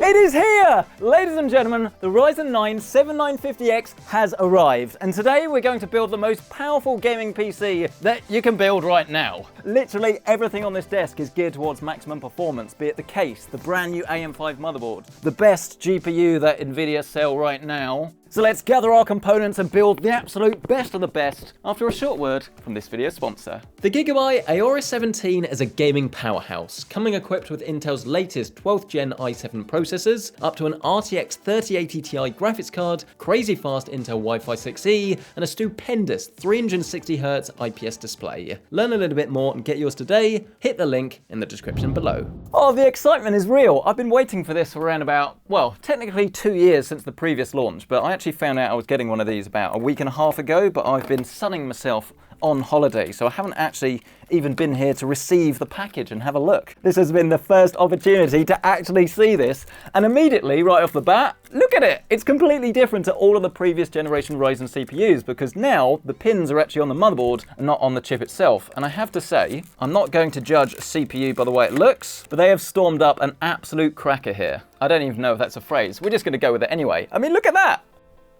It is here! Ladies and gentlemen, the Ryzen 9 7950X has arrived, and today we're going to build the most powerful gaming PC that you can build right now. Literally everything on this desk is geared towards maximum performance, be it the case, the brand new AM5 motherboard, the best GPU that Nvidia sell right now. So let's gather our components and build the absolute best of the best after a short word from this video sponsor. The Gigabyte Aorus 17 is a gaming powerhouse, coming equipped with Intel's latest 12th gen i7 processors, up to an RTX 3080 Ti graphics card, crazy fast Intel Wi-Fi 6E, and a stupendous 360Hz IPS display. Learn a little bit more and get yours today. Hit the link in the description below. Oh, the excitement is real. I've been waiting for this for around about, well, technically 2 years since the previous launch, but I actually found out I was getting one of these about a week and a half ago, but I've been sunning myself on holiday, so I haven't actually even been here to receive the package and have a look. This has been the first opportunity to actually see this, and immediately, right off the bat, look at it! It's completely different to all of the previous generation Ryzen CPUs, because now the pins are actually on the motherboard and not on the chip itself. And I have to say, I'm not going to judge a CPU by the way it looks, but they have stormed up an absolute cracker here. I don't even know if that's a phrase. We're just going to go with it anyway. I mean, look at that!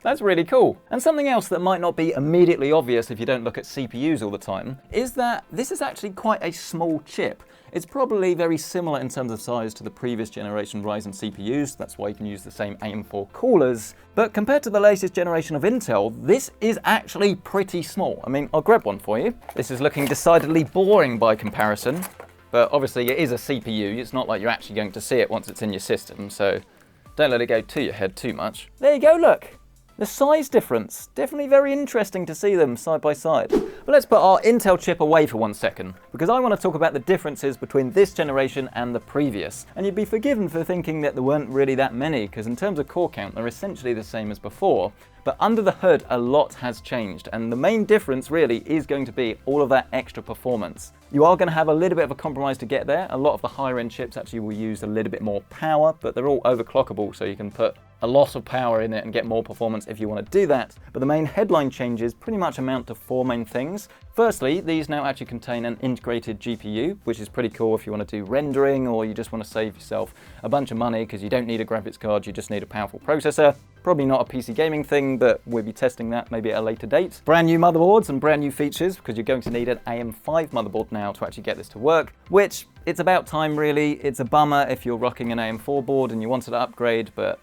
That's really cool. And something else that might not be immediately obvious if you don't look at CPUs all the time is that this is actually quite a small chip. It's probably very similar in terms of size to the previous generation Ryzen CPUs, that's why you can use the same AM5 coolers, but compared to the latest generation of Intel, this is actually pretty small. I mean, I'll grab one for you. This is looking decidedly boring by comparison, but obviously it is a CPU. It's not like you're actually going to see it once it's in your system, so don't let it go to your head too much. There you go, look. The size difference, definitely very interesting to see them side by side. But let's put our Intel chip away for 1 second, because I want to talk about the differences between this generation and the previous. And you'd be forgiven for thinking that there weren't really that many, because in terms of core count, they're essentially the same as before. But under the hood, a lot has changed, and the main difference really is going to be all of that extra performance. You are going to have a little bit of a compromise to get there. A lot of the higher end chips actually will use a little bit more power, but they're all overclockable, so you can put a lot of power in it and get more performance if you want to do that. But the main headline changes pretty much amount to 4 main things. Firstly, these now actually contain an integrated GPU, which is pretty cool if you want to do rendering or you just want to save yourself a bunch of money because you don't need a graphics card, you just need a powerful processor. Probably not a PC gaming thing, but we'll be testing that maybe at a later date. Brand new motherboards and brand new features, because you're going to need an AM5 motherboard now to actually get this to work, which it's about time really. It's a bummer if you're rocking an AM4 board and you wanted to upgrade, but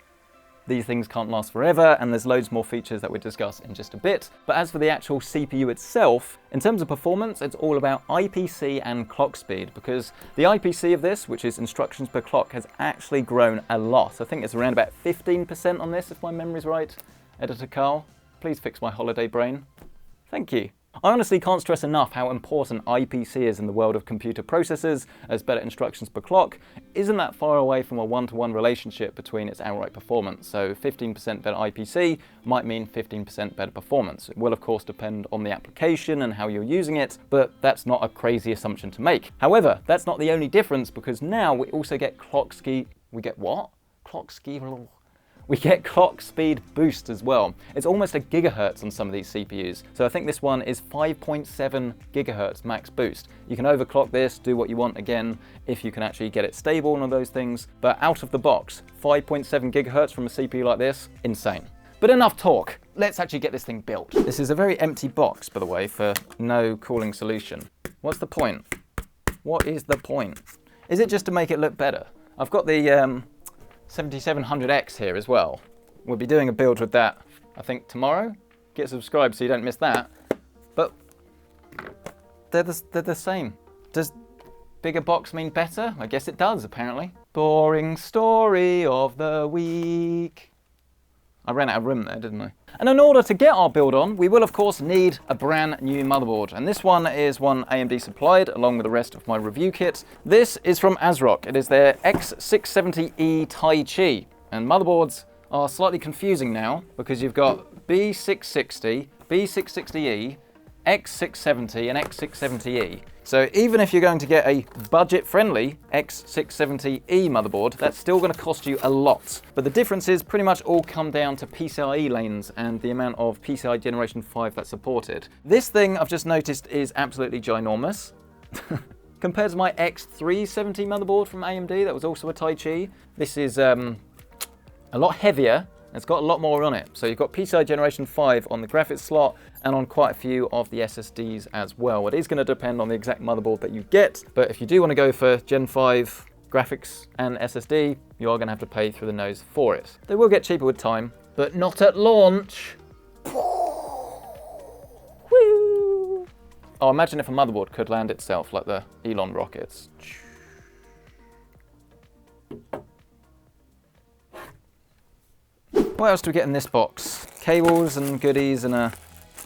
these things can't last forever, and there's loads more features that we'll discuss in just a bit. But as for the actual CPU itself, in terms of performance, it's all about IPC and clock speed, because the IPC of this, which is instructions per clock, has actually grown a lot. I think it's around about 15% on this, if my memory's right. Editor Carl, please fix my holiday brain. Thank you. I honestly can't stress enough how important IPC is in the world of computer processors, as better instructions per clock isn't that far away from a one-to-one relationship between its outright performance. So 15% better IPC might mean 15% better performance. It will of course depend on the application and how you're using it, but that's not a crazy assumption to make. However, that's not the only difference, because now we also get we get clock speed boost as well. It's almost a gigahertz on some of these CPUs. So I think this one is 5.7 gigahertz max boost. You can overclock this, do what you want again, if you can actually get it stable and all those things. But out of the box, 5.7 gigahertz from a CPU like this, insane. But enough talk. Let's actually get this thing built. This is a very empty box, by the way, for no cooling solution. What's the point? What is the point? Is it just to make it look better? I've got the 7700X here as well. We'll be doing a build with that, I think, tomorrow. Get subscribed so you don't miss that. But they're the same. Does bigger box mean better? I guess it does, apparently. Boring story of the week. I ran out of room there, didn't I? And in order to get our build on, we will of course need a brand new motherboard. And this one is one AMD supplied along with the rest of my review kit. This is from ASRock. It is their X670E Tai Chi. And motherboards are slightly confusing now because you've got B660, B660E, X670 and X670E. So even if you're going to get a budget-friendly X670E motherboard, that's still going to cost you a lot. But the differences pretty much all come down to PCIe lanes and the amount of PCI Generation 5 that's supported. This thing I've just noticed is absolutely ginormous. Compared to my X370 motherboard from AMD, that was also a Tai Chi, this is a lot heavier. It's got a lot more on it. So you've got PCI Generation 5 on the graphics slot and on quite a few of the SSDs as well. It is going to depend on the exact motherboard that you get, but if you do want to go for Gen 5 graphics and SSD, you are going to have to pay through the nose for it. They will get cheaper with time, but not at launch. Woo! Oh, imagine if a motherboard could land itself like the Elon rockets. What else do we get in this box? Cables and goodies and a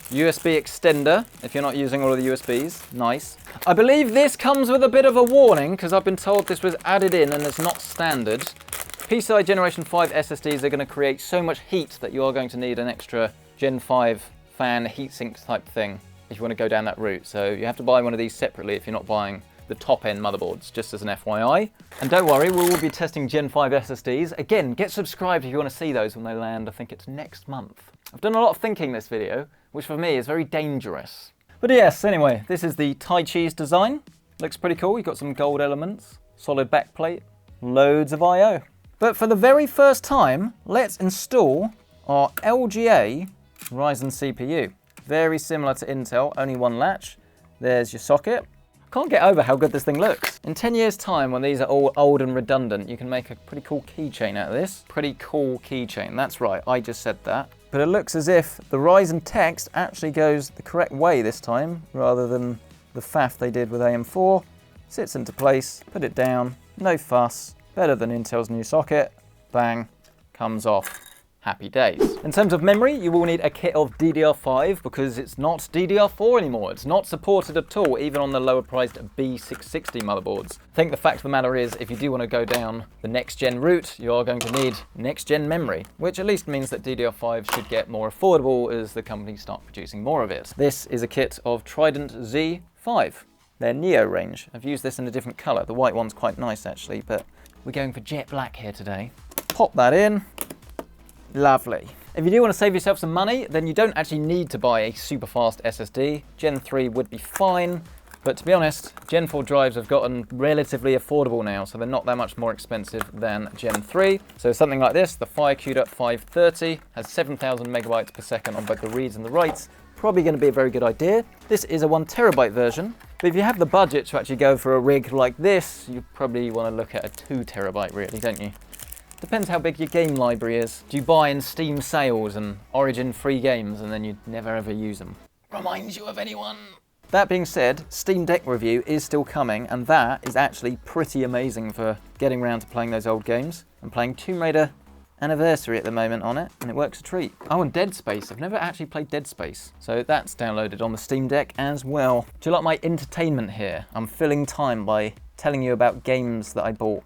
USB extender, if you're not using all of the USBs. Nice. I believe this comes with a bit of a warning, because I've been told this was added in and it's not standard. PCI Generation 5 SSDs are going to create so much heat that you are going to need an extra Gen 5 fan heatsink type thing if you want to go down that route. So you have to buy one of these separately if you're not buying the top end motherboards, just as an FYI. And don't worry, we will be testing Gen 5 SSDs. Again, get subscribed if you want to see those when they land. I think it's next month. I've done a lot of thinking this video, which for me is very dangerous. But yes, anyway, this is the Thai cheese design. Looks pretty cool. You've got some gold elements, solid backplate, loads of I/O. But for the very first time, let's install our LGA Ryzen CPU. Very similar to Intel, only one latch. There's your socket. Can't get over how good this thing looks. In 10 years time, when these are all old and redundant, you can make a pretty cool keychain out of this. Pretty cool keychain, that's right, I just said that. But it looks as if the Ryzen text actually goes the correct way this time, rather than the faff they did with AM4. Sits into place, put it down, no fuss, better than Intel's new socket, bang, comes off. Happy days. In terms of memory, you will need a kit of DDR5 because it's not DDR4 anymore. It's not supported at all, even on the lower priced B660 motherboards. I think the fact of the matter is, if you do want to go down the next gen route, you are going to need next gen memory, which at least means that DDR5 should get more affordable as the companies start producing more of it. This is a kit of Trident Z5, their Neo range. I've used this in a different color. The white one's quite nice actually, but we're going for jet black here today. Pop that in. Lovely. If you do want to save yourself some money, then you don't actually need to buy a super fast SSD. Gen 3 would be fine, but to be honest, Gen 4 drives have gotten relatively affordable now, so they're not that much more expensive than Gen 3. So something like this, the FireCuda 530, has 7,000 megabytes per second on both the reads and the writes. Probably going to be a very good idea. This is a 1 terabyte version, but if you have the budget to actually go for a rig like this, you probably want to look at a 2 terabyte really, don't you? Depends how big your game library is. Do you buy in Steam sales and Origin free games and then you never ever use them? Reminds you of anyone? That being said, Steam Deck review is still coming, and that is actually pretty amazing for getting around to playing those old games. I'm playing Tomb Raider Anniversary at the moment on it, and it works a treat. Oh, and Dead Space. I've never actually played Dead Space, so that's downloaded on the Steam Deck as well. Do you like my entertainment here? I'm filling time by telling you about games that I bought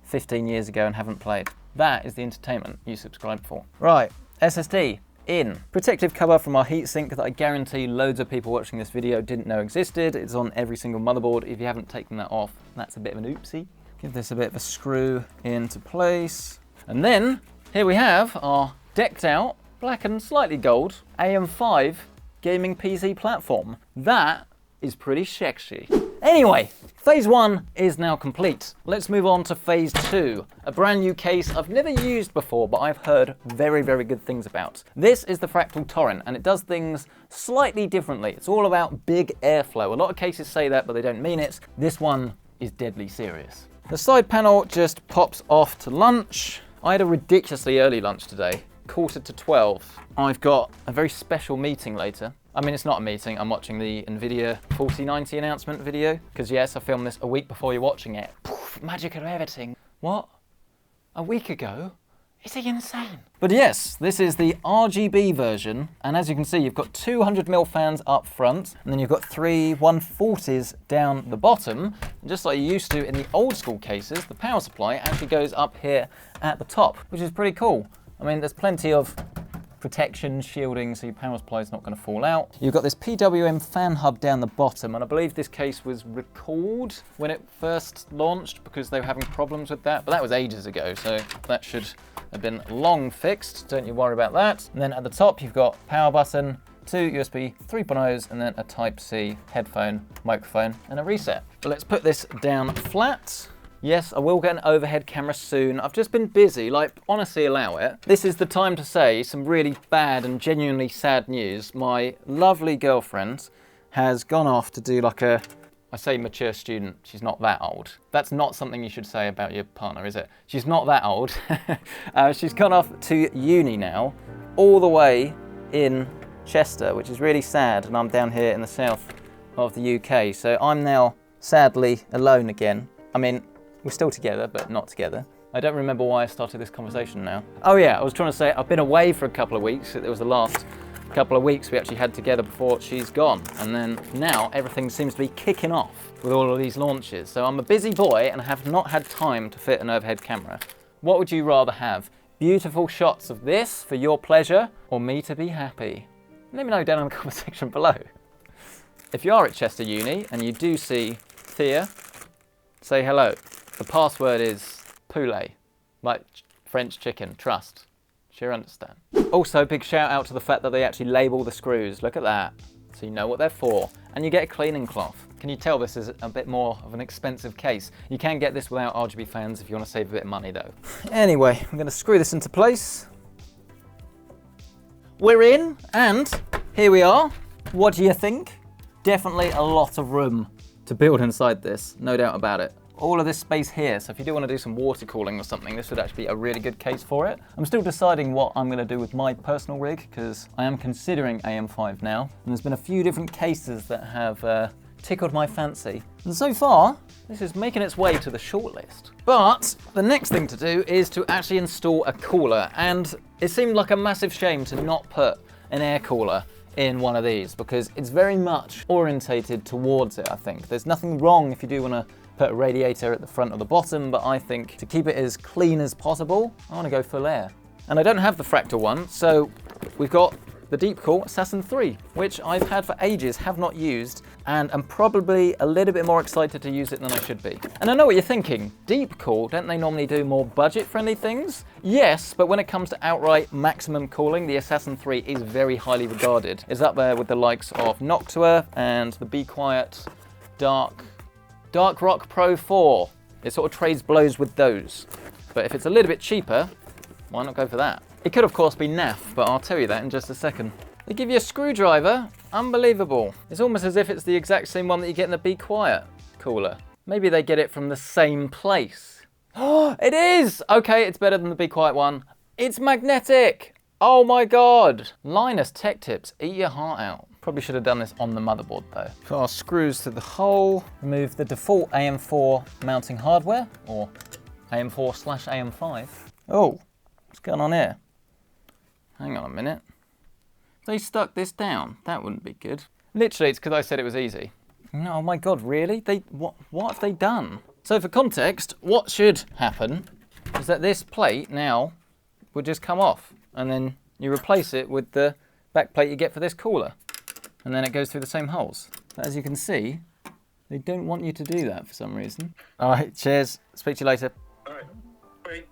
15 years ago and haven't played. That is the entertainment you subscribe for. Right, SSD in. Protective cover from our heatsink that I guarantee loads of people watching this video didn't know existed. It's on every single motherboard. If you haven't taken that off, that's a bit of an oopsie. Give this a bit of a screw into place. And then here we have our decked out, black and slightly gold, AM5 gaming PC platform. That is pretty sexy. Anyway, phase 1 is now complete. Let's move on to phase 2, a brand new case I've never used before, but I've heard very, very good things about. This is the Fractal Torrent, and it does things slightly differently. It's all about big airflow. A lot of cases say that, but they don't mean it. This one is deadly serious. The side panel just pops off to lunch. I had a ridiculously early lunch today, 11:45. I've got a very special meeting later. I mean, it's not a meeting, I'm watching the NVIDIA 4090 announcement video, because yes, I filmed this a week before you're watching it. Poof, magic of editing. What? A week ago? Is he insane? But yes, this is the RGB version, and as you can see, you've got 200mm fans up front, and then you've got 3 140s down the bottom. And just like you used to in the old school cases, the power supply actually goes up here at the top, which is pretty cool. I mean, there's plenty of protection, shielding, so your power supply is not going to fall out. You've got this PWM fan hub down the bottom, and I believe this case was recalled when it first launched because they were having problems with that, but that was ages ago, so that should have been long fixed. Don't you worry about that. And then at the top, you've got power button, 2 USB 3.0s, and then a Type-C headphone, microphone, and a reset. But let's put this down flat. Yes, I will get an overhead camera soon. I've just been busy, like, honestly allow it. This is the time to say some really bad and genuinely sad news. My lovely girlfriend has gone off to do like a, I say mature student, she's not that old. That's not something you should say about your partner, is it? She's not that old. She's gone off to uni now, all the way in Chester, which is really sad, and I'm down here in the south of the UK. So I'm now sadly alone again. I mean, we're still together, but not together. I don't remember why I started this conversation now. Oh yeah, I was trying to say I've been away for a couple of weeks. It was the last couple of weeks we actually had together before she's gone. And then now everything seems to be kicking off with all of these launches. So I'm a busy boy and have not had time to fit an overhead camera. What would you rather have? Beautiful shots of this for your pleasure, or me to be happy? Let me know down in the comment section below. If you are at Chester Uni and you do see Thea, say hello. The password is poulet, like French chicken, trust. She'll understand. Also, big shout out to the fact that they actually label the screws. Look at that. So you know what they're for. And you get a cleaning cloth. Can you tell this is a bit more of an expensive case? You can get this without RGB fans if you want to save a bit of money though. Anyway, I'm going to screw this into place. We're in, and here we are. What do you think? Definitely a lot of room to build inside this, no doubt about it. All of this space here, so if you do want to do some water cooling or something, this would actually be a really good case for it. I'm still deciding what I'm going to do with my personal rig, because I am considering AM5 now, and there's been a few different cases that have tickled my fancy. And so far, this is making its way to the shortlist. But the next thing to do is to actually install a cooler, and it seemed like a massive shame to not put an air cooler in one of these, because it's very much orientated towards it, I think. There's nothing wrong if you do want to put a radiator at the front or the bottom, but I think to keep it as clean as possible, I want to go full air. And I don't have the Fractal one, so we've got the Deepcool Assassin 3, which I've had for ages, have not used, and I'm probably a little bit more excited to use it than I should be. And I know what you're thinking, Deepcool, don't they normally do more budget-friendly things? Yes, but when it comes to outright maximum cooling, the Assassin 3 is very highly regarded. It's up there with the likes of Noctua and the Be Quiet Dark Rock Pro 4. It sort of trades blows with those. But if it's a little bit cheaper, why not go for that? It could of course be naff, but I'll tell you that in just a second. They give you a screwdriver, unbelievable. It's almost as if it's the exact same one that you get in the Be Quiet cooler. Maybe they get it from the same place. Oh, it is! Okay, it's better than the Be Quiet one. It's magnetic! Oh my God! Linus Tech Tips, eat your heart out. Probably should have done this on the motherboard though. Put our screws to the hole, remove the default AM4 mounting hardware, or AM4/AM5. Oh, what's going on here? Hang on a minute. They stuck this down. That wouldn't be good. Literally, it's because I said it was easy. No, oh my God, really? What have they done? So for context, what should happen is that this plate now would just come off, and then you replace it with the back plate you get for this cooler. And then it goes through the same holes. But as you can see, they don't want you to do that for some reason. All right, cheers. Speak to you later. All right. Wait.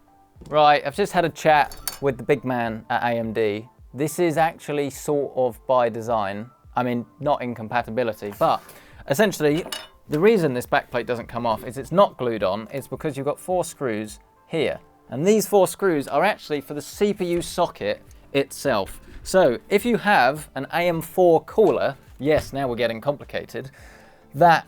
Right, I've just had a chat with the big man at AMD. This is actually sort of by design. I mean, not incompatibility, but essentially, the reason this backplate doesn't come off is it's not glued on. It's because you've got 4 screws here. And these 4 screws are actually for the CPU socket itself. So if you have an AM4 cooler, yes, now we're getting complicated, that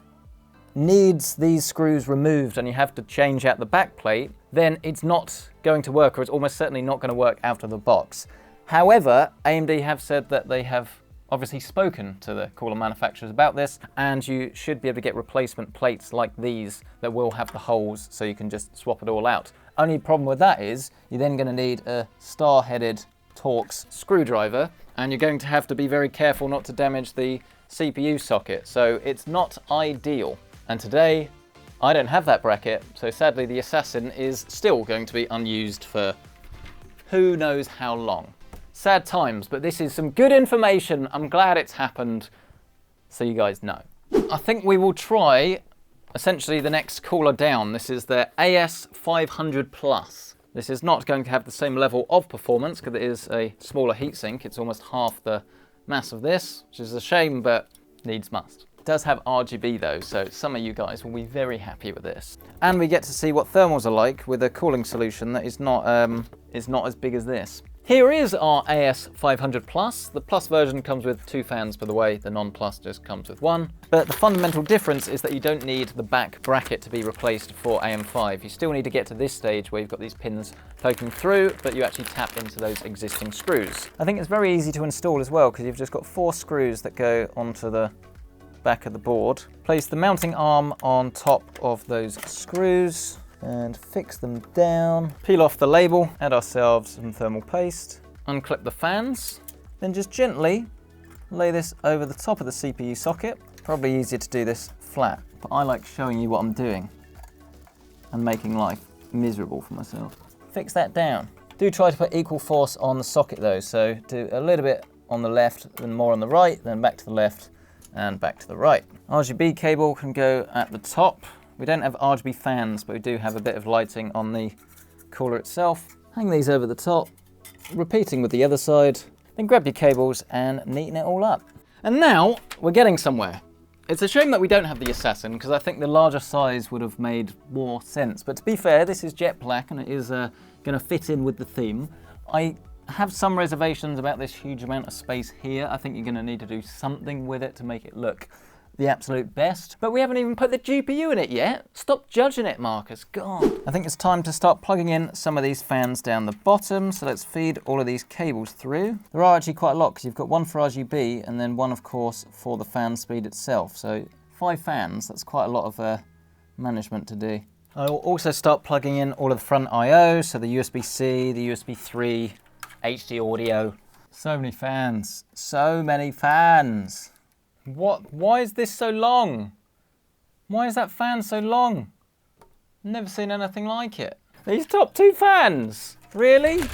needs these screws removed and you have to change out the back plate, then it's not going to work, or it's almost certainly not going to work out of the box. However, AMD have said that they have obviously spoken to the cooler manufacturers about this, and you should be able to get replacement plates like these that will have the holes so you can just swap it all out. Only problem with that is you're then going to need a star-headed Torx screwdriver, and you're going to have to be very careful not to damage the CPU socket, so it's not ideal. And today, I don't have that bracket, so sadly the Assassin is still going to be unused for who knows how long. Sad times, but this is some good information. I'm glad it's happened, so you guys know. I think we will try essentially the next cooler down. This is the AS500 Plus. This is not going to have the same level of performance because it is a smaller heatsink. It's almost half the mass of this, which is a shame, but needs must. does have RGB though, so some of you guys will be very happy with this. And we get to see what thermals are like with a cooling solution that is not as big as this. Here is our AS500 Plus. The Plus version comes with 2 fans, by the way. The non-Plus just comes with 1. But the fundamental difference is that you don't need the back bracket to be replaced for AM5. You still need to get to this stage where you've got these pins poking through, but you actually tap into those existing screws. I think it's very easy to install as well, because you've just got 4 screws that go onto the back of the board. Place the mounting arm on top of those screws and fix them down. Peel off the label, add ourselves some thermal paste, unclip the fans, then just gently lay this over the top of the CPU socket. Probably easier to do this flat, but I like showing you what I'm doing and making life miserable for myself. Fix that down. Do try to put equal force on the socket though, so do a little bit on the left, then more on the right, then back to the left and back to the right. RGB cable can go at the top. We don't have RGB fans, but we do have a bit of lighting on the cooler itself. Hang these over the top, repeating with the other side, then grab your cables and neaten it all up. And now we're getting somewhere. It's a shame that we don't have the Assassin, because I think the larger size would have made more sense. But to be fair, this is jet black and it is going to fit in with the theme. I have some reservations about this huge amount of space here. I think you're going to need to do something with it to make it look the absolute best. But we haven't even put the GPU in it yet. Stop judging it, Marcus. God. I think it's time to start plugging in some of these fans down the bottom. So let's feed all of these cables through. There are actually quite a lot, because you've got 1 for RGB and then 1, of course, for the fan speed itself. So 5 fans, that's quite a lot of management to do. I will also start plugging in all of the front I/O, so the USB-C, the USB 3, HD audio. So many fans. So many fans. What? Why is this so long? Why is that fan so long? Never seen anything like it. These top 2 fans? Really?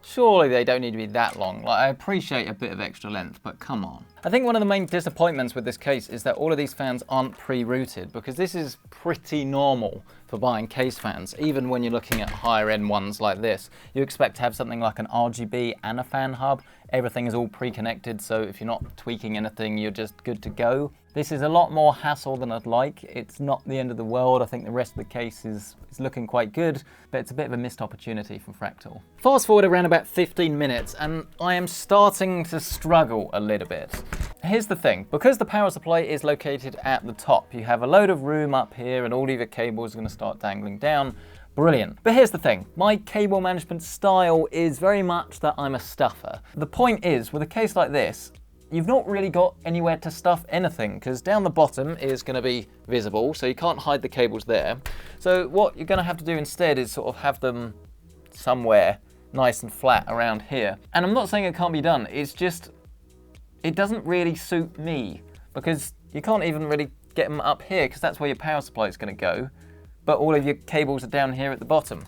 Surely they don't need to be that long. Like, I appreciate a bit of extra length, but come on. I think one of the main disappointments with this case is that all of these fans aren't pre-routed, because this is pretty normal for buying case fans. Even when you're looking at higher end ones like this, you expect to have something like an RGB and a fan hub. Everything is all pre-connected, so if you're not tweaking anything, you're just good to go. This is a lot more hassle than I'd like. It's not the end of the world. I think the rest of the case is looking quite good, but it's a bit of a missed opportunity from Fractal. Fast forward around about 15 minutes, and I am starting to struggle a little bit. Here's the thing, because the power supply is located at the top, you have a load of room up here and all of your cables are going to start dangling down. Brilliant. But here's the thing, my cable management style is very much that I'm a stuffer. The point is, with a case like this, you've not really got anywhere to stuff anything, because down the bottom is going to be visible, so you can't hide the cables there. So what you're going to have to do instead is sort of have them somewhere nice and flat around here. And I'm not saying it can't be done, it's just, it doesn't really suit me, because you can't even really get them up here, because that's where your power supply is going to go, but all of your cables are down here at the bottom.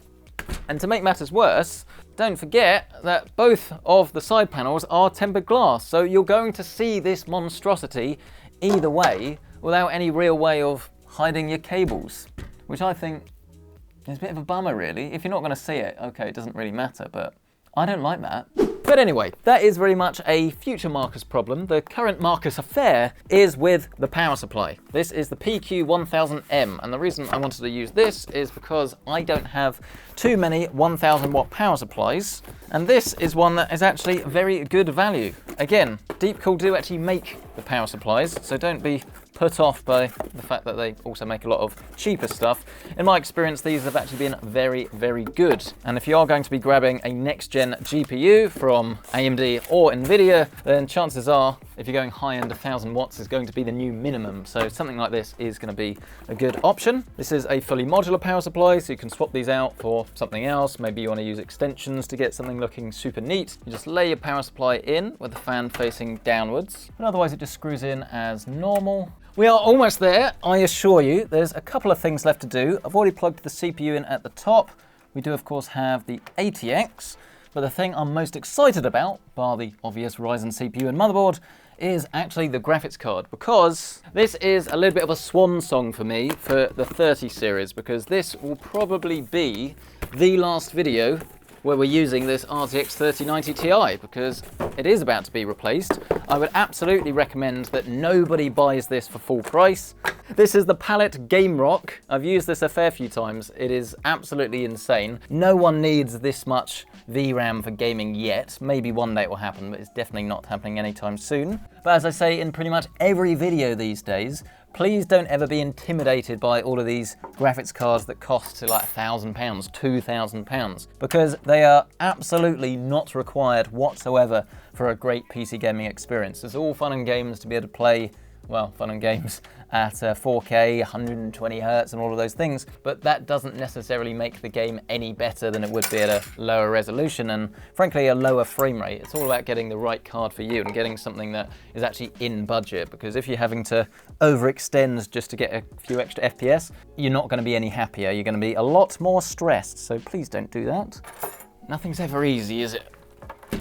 And to make matters worse, don't forget that both of the side panels are tempered glass, so you're going to see this monstrosity either way without any real way of hiding your cables, which I think is a bit of a bummer really. If you're not going to see it, okay, it doesn't really matter, but I don't like that. But anyway, that is very much a future Marcus problem. The current Marcus affair is with the power supply. This is the PQ1000M, and the reason I wanted to use this is because I don't have too many 1000 watt power supplies, and this is one that is actually very good value. Again, Deepcool do actually make the power supplies, so don't be put off by the fact that they also make a lot of cheaper stuff. In my experience, these have actually been very, very good. And if you are going to be grabbing a next-gen GPU from AMD or NVIDIA, then chances are, if you're going high-end, 1000 watts is going to be the new minimum. So something like this is going to be a good option. This is a fully modular power supply, so you can swap these out for something else. Maybe you want to use extensions to get something looking super neat. You just lay your power supply in with the fan facing downwards, but otherwise it just screws in as normal. We are almost there, I assure you. There's a couple of things left to do. I've already plugged the CPU in at the top. We do, of course, have the ATX, but the thing I'm most excited about, bar the obvious Ryzen CPU and motherboard, is actually the graphics card, because this is a little bit of a swan song for me for the 30 series, because this will probably be the last video where we're using this RTX 3090 Ti because it is about to be replaced. I would absolutely recommend that nobody buys this for full price. This is the Palette Game Rock. I've used this a fair few times. It is absolutely insane. No one needs this much VRAM for gaming yet. Maybe one day it will happen, but it's definitely not happening anytime soon. But as I say in pretty much every video these days, please don't ever be intimidated by all of these graphics cards that cost like £1,000, £2,000, because they are absolutely not required whatsoever for a great PC gaming experience. It's all fun and games to be able to play, well, fun and games at 4K, 120 Hertz and all of those things, but that doesn't necessarily make the game any better than it would be at a lower resolution and frankly a lower frame rate. It's all about getting the right card for you and getting something that is actually in budget, because if you're having to overextend just to get a few extra FPS, you're not going to be any happier. You're going to be a lot more stressed, so please don't do that. Nothing's ever easy, is it?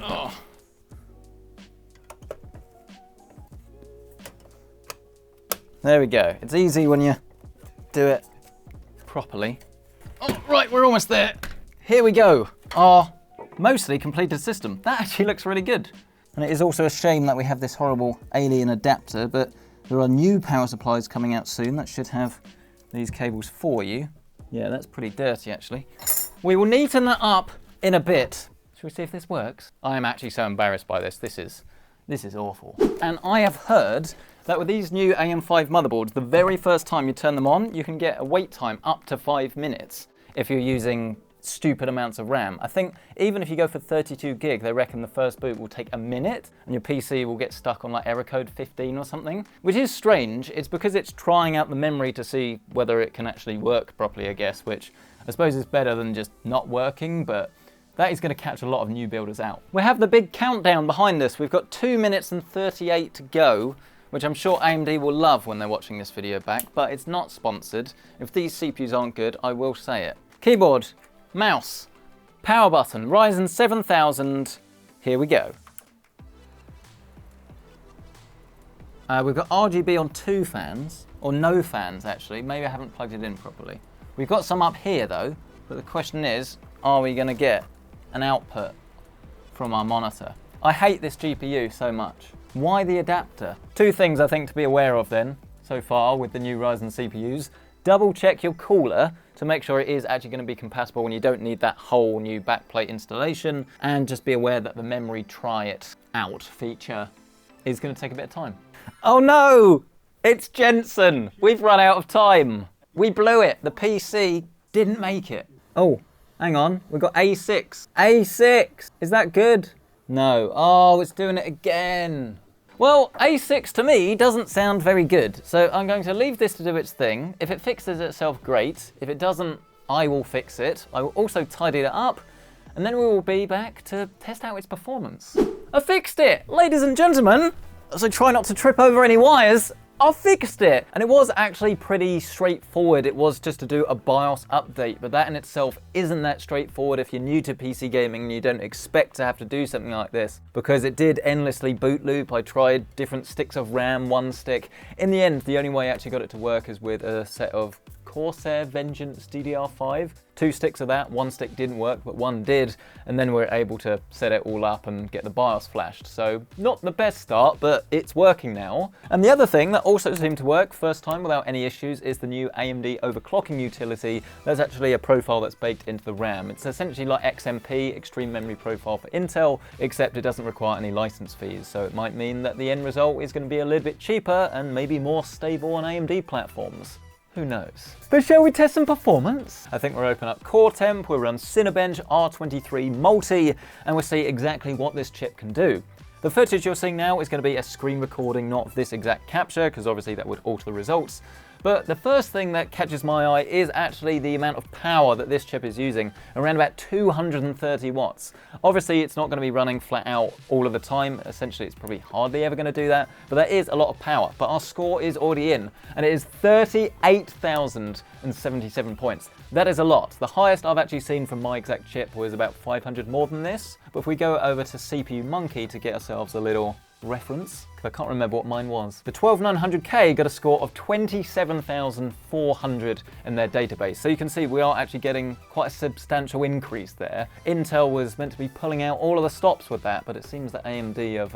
Oh. There we go. It's easy when you do it properly. Oh, right, we're almost there. Here we go. Our mostly completed system. That actually looks really good. And it is also a shame that we have this horrible alien adapter, but there are new power supplies coming out soon that should have these cables for you. Yeah, that's pretty dirty actually. We will neaten that up in a bit. Shall we see if this works? I am actually so embarrassed by this. This is awful. And I have heard that with these new AM5 motherboards, the very first time you turn them on, you can get a wait time up to 5 minutes if you're using stupid amounts of RAM. I think even if you go for 32 gig, they reckon the first boot will take a minute and your PC will get stuck on like error code 15 or something, which is strange. It's because it's trying out the memory to see whether it can actually work properly, I guess, which I suppose is better than just not working, but that is going to catch a lot of new builders out. We have the big countdown behind us. We've got 2 minutes and 38 to go, which I'm sure AMD will love when they're watching this video back, but it's not sponsored. If these CPUs aren't good, I will say it. Keyboard, mouse, power button, Ryzen 7000, here we go. We've got RGB on 2 fans, or no fans actually, maybe I haven't plugged it in properly. We've got some up here though, but the question is, are we going to get an output from our monitor? I hate this GPU so much. Why the adapter? 2 things I think to be aware of then, so far with the new Ryzen CPUs. Double check your cooler to make sure it is actually going to be compatible when you don't need that whole new backplate installation, and just be aware that the memory try it out feature is going to take a bit of time. Oh no! It's Jensen! We've run out of time. We blew it. The PC didn't make it. Oh, hang on. We've got A6. A6! Is that good? No. Oh, it's doing it again. Well, A6 to me doesn't sound very good, so I'm going to leave this to do its thing. If it fixes itself, great. If it doesn't, I will fix it. I will also tidy it up, and then we will be back to test out its performance. I fixed it, ladies and gentlemen. So try not to trip over any wires. I fixed it! And it was actually pretty straightforward. It was just to do a BIOS update, but that in itself isn't that straightforward if you're new to PC gaming and you don't expect to have to do something like this, because it did endlessly boot loop. I tried different sticks of RAM, one stick. In the end, the only way I actually got it to work is with a set of Corsair Vengeance DDR5. 2 sticks of that, 1 stick didn't work, but 1 did, and then we're able to set it all up and get the BIOS flashed. So not the best start, but it's working now. And the other thing that also seemed to work first time without any issues is the new AMD overclocking utility. There's actually a profile that's baked into the RAM. It's essentially like XMP, Extreme Memory Profile for Intel, except it doesn't require any license fees. So it might mean that the end result is going to be a little bit cheaper and maybe more stable on AMD platforms. Who knows? But shall we test some performance? I think we'll open up Core Temp, we'll run Cinebench R23 Multi, and we'll see exactly what this chip can do. The footage you're seeing now is going to be a screen recording, not this exact capture, because obviously that would alter the results. But the first thing that catches my eye is actually the amount of power that this chip is using, around about 230 watts. Obviously it's not going to be running flat out all of the time, essentially it's probably hardly ever going to do that, but that is a lot of power. But our score is already in, and it is 38,077 points. That is a lot. The highest I've actually seen from my exact chip was about 500 more than this. But if we go over to CPU Monkey to get ourselves a little reference, because I can't remember what mine was. The 12900K got a score of 27,400 in their database. So you can see we are actually getting quite a substantial increase there. Intel was meant to be pulling out all of the stops with that, but it seems that AMD have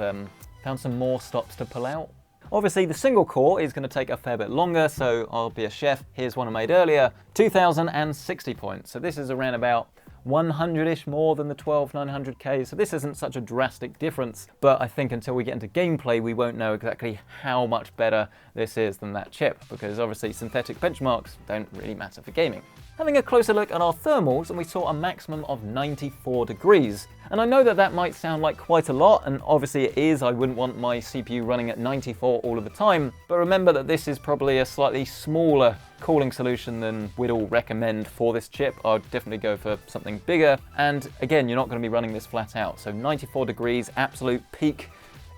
found some more stops to pull out. Obviously the single core is going to take a fair bit longer, so I'll be a chef. Here's one I made earlier, 2060 points. So this is around about 100-ish more than the 12900K, so this isn't such a drastic difference, but I think until we get into gameplay we won't know exactly how much better this is than that chip, because obviously synthetic benchmarks don't really matter for gaming. Having a closer look at our thermals, and we saw a maximum of 94 degrees. And I know that that might sound like quite a lot, and obviously it is. I wouldn't want my CPU running at 94 all of the time, but remember that this is probably a slightly smaller cooling solution than we'd all recommend for this chip. I'd definitely go for something bigger, and again, you're not going to be running this flat out, so 94 degrees, absolute peak,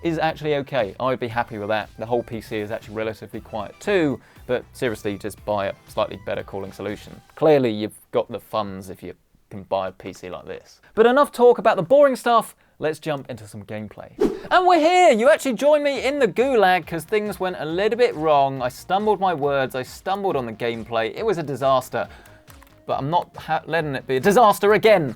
is actually okay. I would be happy with that. The whole PC is actually relatively quiet too, but seriously, just buy a slightly better cooling solution. Clearly, you've got the funds if you can buy a PC like this. But enough talk about the boring stuff, let's jump into some gameplay. And we're here! You actually joined me in the gulag because things went a little bit wrong. I stumbled my words, I stumbled on the gameplay. It was a disaster, but I'm not letting it be a disaster again.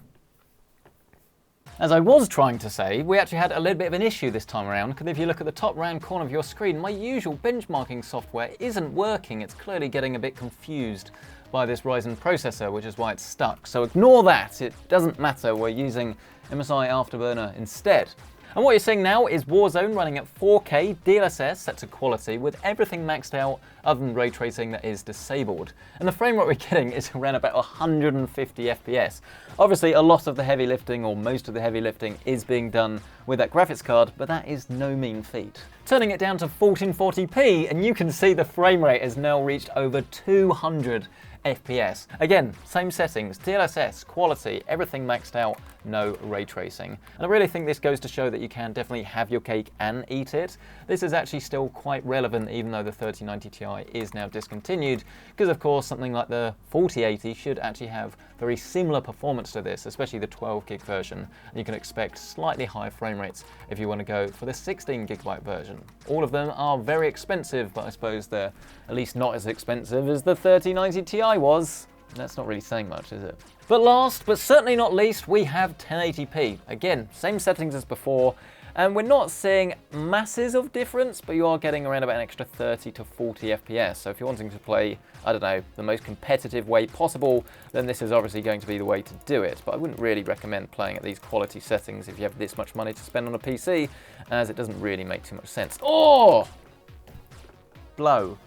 As I was trying to say, we actually had a little bit of an issue this time around, because if you look at the top round corner of your screen, my usual benchmarking software isn't working. It's clearly getting a bit confused by this Ryzen processor, which is why it's stuck. So ignore that, it doesn't matter, we're using MSI Afterburner instead. And what you're seeing now is Warzone running at 4K DLSS set to quality with everything maxed out other than ray tracing that is disabled. And the frame rate we're getting is around about 150 FPS. Obviously a lot of the heavy lifting, or most of the heavy lifting, is being done with that graphics card, but that is no mean feat. Turning it down to 1440p, and you can see the frame rate has now reached over 200 FPS. Again, same settings, DLSS, quality, everything maxed out, no ray tracing. And I really think this goes to show that you can definitely have your cake and eat it. This is actually still quite relevant even though the 3090 Ti is now discontinued, because of course something like the 4080 should actually have very similar performance to this, especially the 12 gig version. And you can expect slightly higher frame rates if you want to go for the 16 gigabyte version. All of them are very expensive, but I suppose they're at least not as expensive as the 3090 Ti was. That's not really saying much, is it? But last, but certainly not least, we have 1080p. Again, same settings as before, and we're not seeing masses of difference, but you are getting around about an extra 30 to 40 FPS. So if you're wanting to play, I don't know, the most competitive way possible, then this is obviously going to be the way to do it. But I wouldn't really recommend playing at these quality settings if you have this much money to spend on a PC, as it doesn't really make too much sense. Oh! Blow.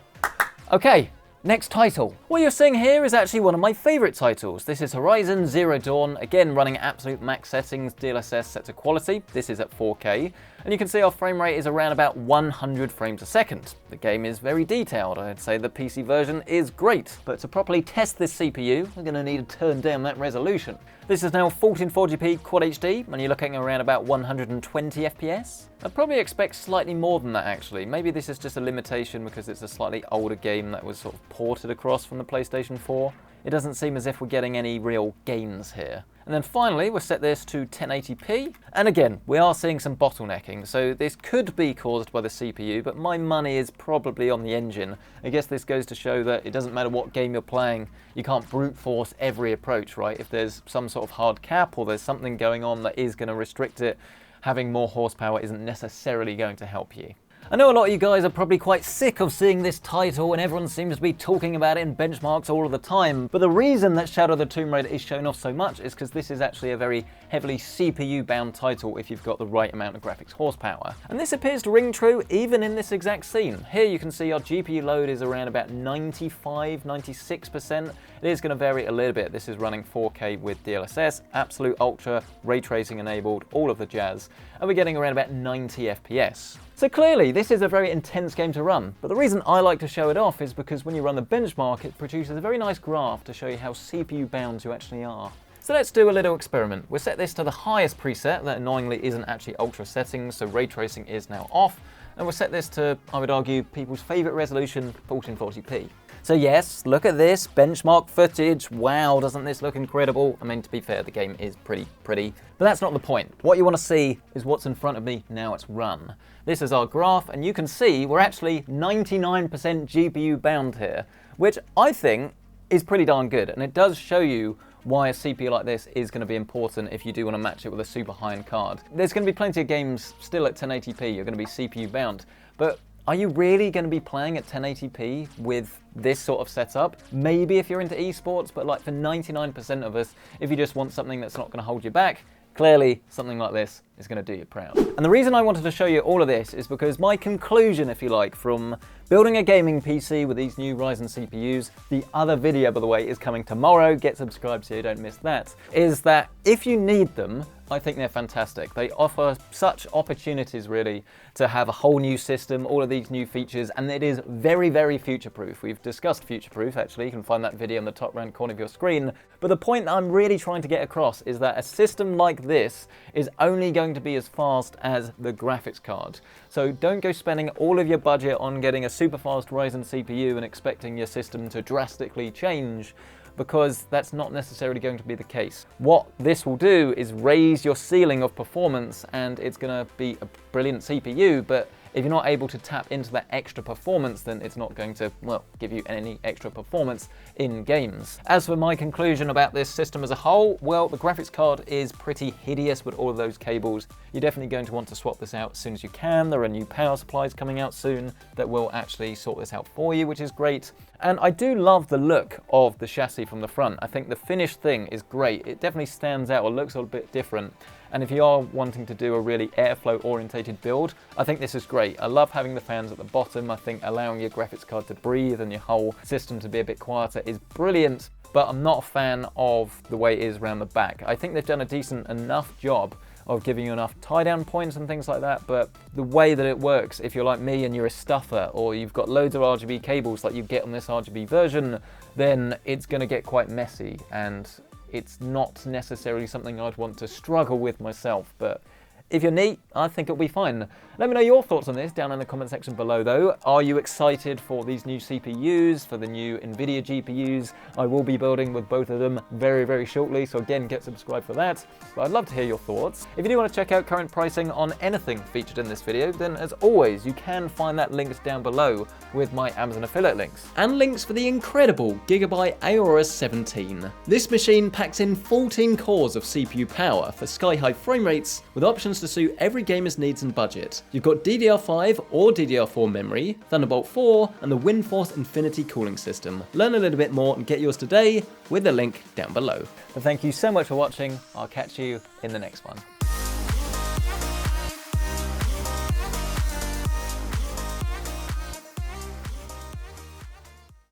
Okay. Next title. What you're seeing here is actually one of my favourite titles. This is Horizon Zero Dawn, again running absolute max settings, DLSS set to quality. This is at 4K, and you can see our frame rate is around about 100 frames a second. The game is very detailed. I'd say the PC version is great, but to properly test this CPU, we're going to need to turn down that resolution. This is now 1440p Quad HD, and you're looking around about 120 FPS. I'd probably expect slightly more than that actually. Maybe this is just a limitation because it's a slightly older game that was sort of ported across from the PlayStation 4. It doesn't seem as if we're getting any real gains here. And then finally, we'll set this to 1080p. And again, we are seeing some bottlenecking, so this could be caused by the CPU, but my money is probably on the engine. I guess this goes to show that it doesn't matter what game you're playing, you can't brute force every approach, right? If there's some sort of hard cap or there's something going on that is going to restrict it, having more horsepower isn't necessarily going to help you. I know a lot of you guys are probably quite sick of seeing this title and everyone seems to be talking about it in benchmarks all of the time, but the reason that Shadow of the Tomb Raider is shown off so much is because this is actually a very heavily CPU bound title if you've got the right amount of graphics horsepower. And this appears to ring true even in this exact scene. Here you can see our GPU load is around about 95, 96%. It is going to vary a little bit. This is running 4K with DLSS, absolute ultra, ray tracing enabled, all of the jazz, and we're getting around about 90 FPS. So clearly this is a very intense game to run, but the reason I like to show it off is because when you run the benchmark it produces a very nice graph to show you how CPU bound you actually are. So let's do a little experiment. We'll set this to the highest preset that annoyingly isn't actually ultra settings, so ray tracing is now off, And we'll set this to, I would argue, people's favourite resolution, 1440p. So yes, look at this benchmark footage. Wow, doesn't this look incredible? I mean, to be fair, the game is pretty. But that's not the point. What you want to see is what's in front of me now it's run. This is our graph, and you can see we're actually 99% GPU bound here, which I think is pretty darn good. And it does show you why a CPU like this is going to be important if you do want to match it with a super high-end card. There's going to be plenty of games still at 1080p, you're going to be CPU bound, but are you really going to be playing at 1080p with this sort of setup? Maybe if you're into esports, but like for 99% of us, if you just want something that's not going to hold you back, clearly something like this is going to do you proud. And the reason I wanted to show you all of this is because my conclusion, if you like, from building a gaming PC with these new Ryzen CPUs, the other video, by the way, is coming tomorrow, get subscribed so you don't miss that, is that if you need them, I think they're fantastic. They offer such opportunities, really, to have a whole new system, all of these new features, and it is very future-proof. We've discussed future-proof, actually. You can find that video in the top right corner of your screen. But the point that I'm really trying to get across is that a system like this is only going to be as fast as the graphics card. So don't go spending all of your budget on getting a super fast Ryzen CPU and expecting your system to drastically change, because that's not necessarily going to be the case. What this will do is raise your ceiling of performance, and it's going to be a brilliant CPU, but if you're not able to tap into that extra performance, then it's not going to, well, give you any extra performance in games. As for my conclusion about this system as a whole, well, the graphics card is pretty hideous with all of those cables. You're definitely going to want to swap this out as soon as you can. There are new power supplies coming out soon that will actually sort this out for you, which is great. And I do love the look of the chassis from the front. I think the finished thing is great. It definitely stands out or looks a little bit different. And if you are wanting to do a really airflow orientated build, I think this is great. I love having the fans at the bottom. I think allowing your graphics card to breathe and your whole system to be a bit quieter is brilliant, but I'm not a fan of the way it is around the back. I think they've done a decent enough job of giving you enough tie-down points and things like that, but the way that it works, if you're like me and you're a stuffer, or you've got loads of RGB cables like you get on this RGB version, then it's going to get quite messy, and it's not necessarily something I'd want to struggle with myself, but if you're neat, I think it'll be fine. Let me know your thoughts on this down in the comment section below though. Are you excited for these new CPUs, for the new NVIDIA GPUs? I will be building with both of them very shortly, so again, get subscribed for that. But I'd love to hear your thoughts. If you do want to check out current pricing on anything featured in this video, then as always, you can find that linked down below with my Amazon affiliate links. And links for the incredible Gigabyte Aorus 17. This machine packs in 14 cores of CPU power for sky-high frame rates, with options to suit every gamer's needs and budget. You've got DDR5 or DDR4 memory, Thunderbolt 4, and the WindForce Infinity cooling system. Learn a little bit more and get yours today with the link down below. But thank you so much for watching. I'll catch you in the next one.